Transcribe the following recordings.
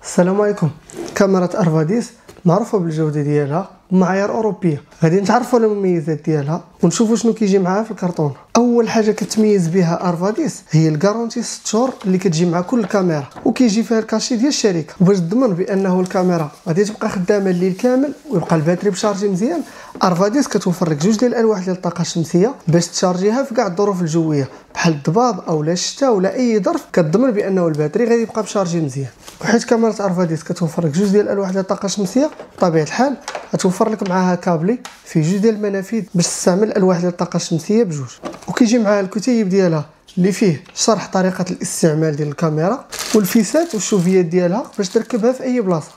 السلام عليكم. كاميرا ارفاديس معروفه بالجوده ديالها ومعايير اوروبيه. غادي نتعرفوا على المميزات ديالها ونشوفوا شنو كيجي معاها في الكرتون. اول حاجه كتميز بها ارفاديس هي الكارونتي 6 شهور اللي كتجي مع كل كاميرا، وكيجي فيها الكاشي ديال الشركه باش تضمن بانه الكاميرا غادي تبقى خدامه الليل كامل ويبقى الباتري بشارجي مزيان. ارفاديس كتوفر لك جوج ديال الالواح ديال الطاقه الشمسيه باش تشارجيها في كاع الظروف الجويه بحال الضباب او لا الشتاء ولا اي ظرف، كتضمن بانه الباتري غادي يبقى بشارجي مزيان. وحيت كاميرا ارفاديس كتوفر لك جوج ديال الالواح ديال الطاقه الشمسيه، بطبيعه الحال غتوفر لك معاها كابلي فيه جوج ديال المنافذ باش تستعمل الالواح ديال الطاقه الشمسيه بجوج. وكيجي معاها الكتيب ديالها اللي فيه شرح طريقه الاستعمال ديال الكاميرا والفيسات والشوفيات ديالها باش تركبها في اي بلاصه.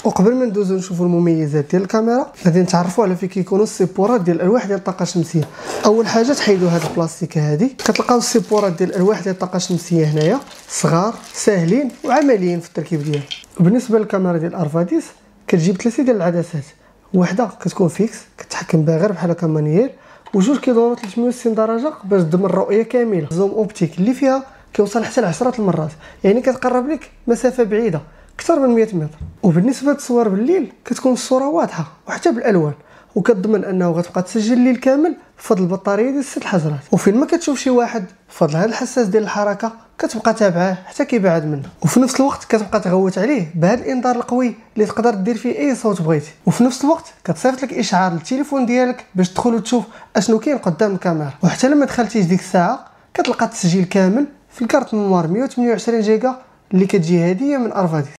وقبل ما ندوزو نشوفوا المميزات ديال الكاميرا غادي نتعرفوا على فين كيكونوا السيبورات ديال الالواح ديال الطاقه الشمسيه. اول حاجه تحيدوا هاد البلاستيك هادي، كتلقاو السيبورات ديال الالواح ديال الطاقه الشمسيه هنايا صغار ساهلين وعمليين في التركيب ديالهم. بالنسبه للكاميرا ديال ارفاديس كتجيب 3 ديال العدسات، وحده كتكون فيكس كتحكم بها غير بحال هكا مانيير، وجوج كيدوروا 360 درجه باش تضمن الرؤيه كامله. زوم اوبتيك اللي فيها كيوصل حتى ل 10 المرات، يعني كتقرب لك مسافه بعيده اكثر من 100 متر. وبالنسبه للتصوير بالليل كتكون الصوره واضحه وحتى بالالوان، وكتضمن انه غتبقى تسجل الليل كامل بفضل البطاريه ديال 6 الحجرات. وفين ما كتشوف شي واحد بفضل هذا الحساس ديال الحركه كتبقى تابعه حتى كيبعد منه، وفي نفس الوقت كتبقى تغوت عليه بهذا الانذار القوي اللي تقدر دير فيه اي صوت بغيتي. وفي نفس الوقت كتصيفط لك اشعار للتليفون ديالك باش تدخل وتشوف اشنو كاين قدام الكاميرا. وحتى لما دخلتيش ديك الساعه كتلقى التسجيل كامل في الكارت ميموار 128 جيجا اللي كتجي هديه من ارفاديس.